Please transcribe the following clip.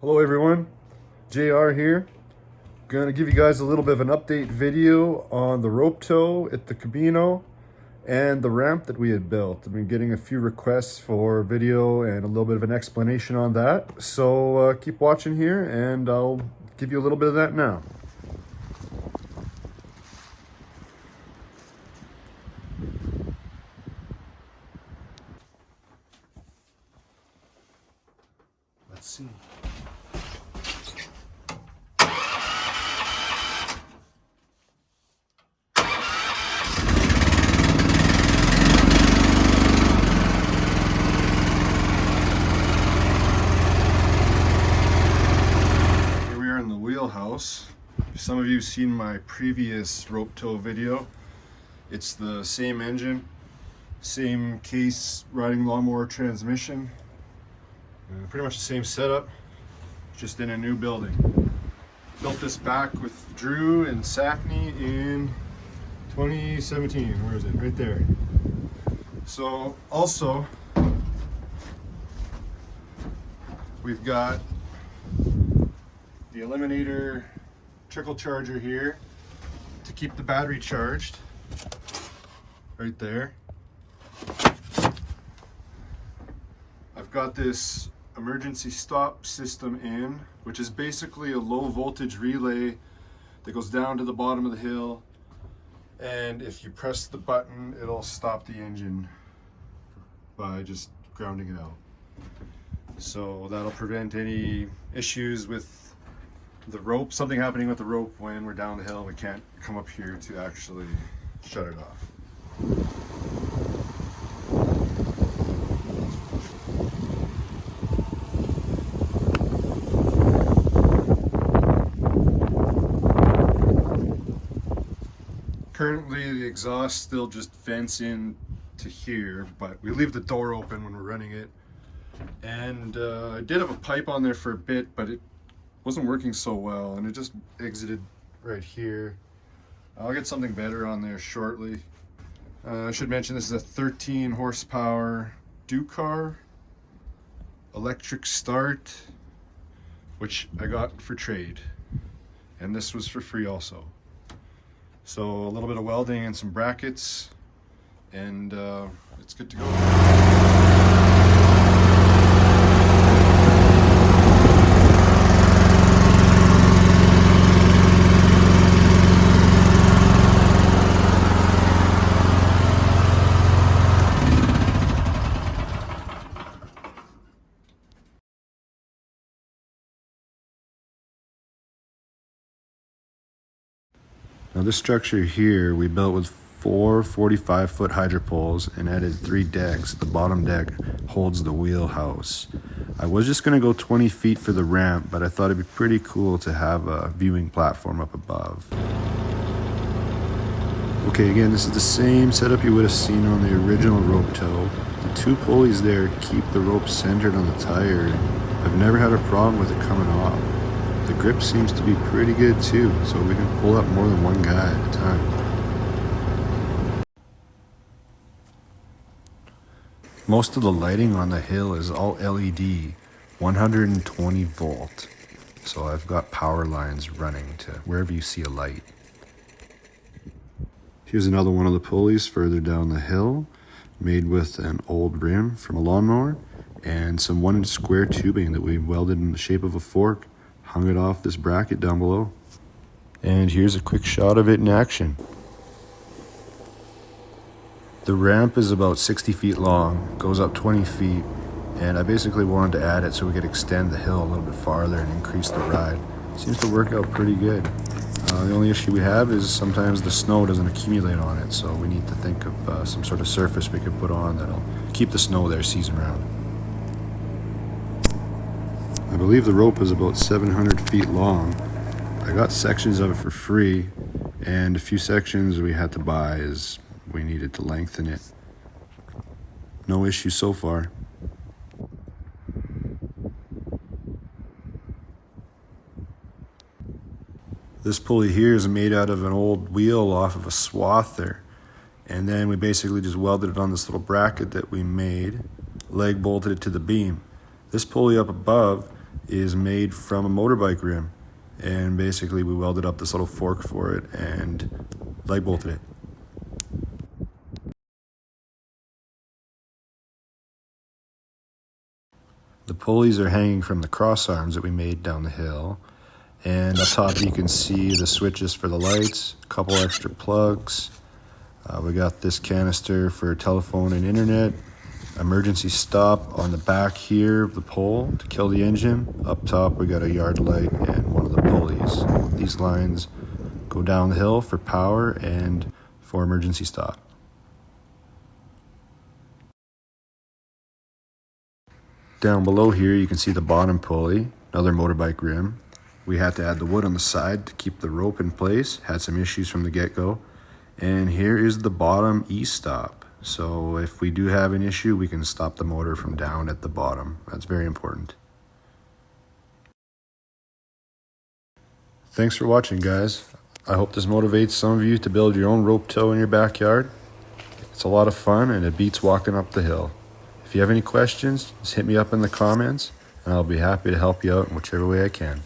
Hello everyone, JR here. Gonna give you guys a little bit of an update video on the rope tow at the Camino and the ramp that we had built. I've been getting a few requests for video and a little bit of an explanation on that. So keep watching here and I'll give you a little bit of that now. Let's see. Wheelhouse. Some of you have seen my previous rope tow video. It's the same engine, same case riding lawnmower transmission, pretty much the same setup, just in a new building. Built this back with Drew and Sackney in 2017. Where is it? Right there. So also we've got the eliminator trickle charger here to keep the battery charged right there. I've got this emergency stop system in, which is basically a low voltage relay that goes down to the bottom of the hill, and if you press the button it'll stop the engine by just grounding it out. So that'll prevent any issues with the rope, something happening with the rope when we're down the hill. We can't come up here to actually shut it off. Currently the exhaust still just vents in to here, but we leave the door open when we're running it. And I did have a pipe on there for a bit, but it wasn't working so well and it just exited right here. I'll get something better on there shortly. I should mention this is a 13 horsepower Ducar electric start, which I got for trade, and this was for free also. So a little bit of welding and some brackets and it's good to go. Now this structure here we built with 4 45-foot hydro poles and added 3 decks. The bottom deck holds the wheelhouse. I was just going to go 20 feet for the ramp, but I thought it'd be pretty cool to have a viewing platform up above. Okay, again, this is the same setup you would have seen on the original rope tow. The 2 pulleys there keep the rope centered on the tire. I've never had a problem with it coming off. The grip seems to be pretty good too, so we can pull up more than one guy at a time. Most of the lighting on the hill is all LED, 120 volt. So I've got power lines running to wherever you see a light. Here's another one of the pulleys further down the hill, made with an old rim from a lawnmower and some 1-inch square tubing that we welded in the shape of a fork. Hung it off this bracket down below. And here's a quick shot of it in action. The ramp is about 60 feet long, goes up 20 feet, and I basically wanted to add it so we could extend the hill a little bit farther and increase the ride. Seems to work out pretty good. The only issue we have is sometimes the snow doesn't accumulate on it, so we need to think of some sort of surface we can put on that'll keep the snow there season round. I believe the rope is about 700 feet long. I got sections of it for free, and a few sections we had to buy as we needed to lengthen it. No issue so far. This pulley here is made out of an old wheel off of a swather, and then we basically just welded it on this little bracket that we made, leg bolted it to the beam. This pulley up above is made from a motorbike rim. And basically we welded up this little fork for it and light bolted it. The pulleys are hanging from the cross arms that we made down the hill. And up top you can see the switches for the lights, a couple extra plugs. We got this canister for telephone and internet. Emergency stop on the back here of the pole to kill the engine. Up top we got a yard light and one of the pulleys. These lines go down the hill for power and for emergency stop. Down below here you can see the bottom pulley, another motorbike rim. We had to add the wood on the side to keep the rope in place, had some issues from the get-go. And here is the bottom e-stop. So if we do have an issue, we can stop the motor from down at the bottom. That's very important. Thanks for watching, guys. I hope this motivates some of you to build your own rope tow in your backyard. It's a lot of fun and it beats walking up the hill. If you have any questions, just hit me up in the comments and I'll be happy to help you out in whichever way I can.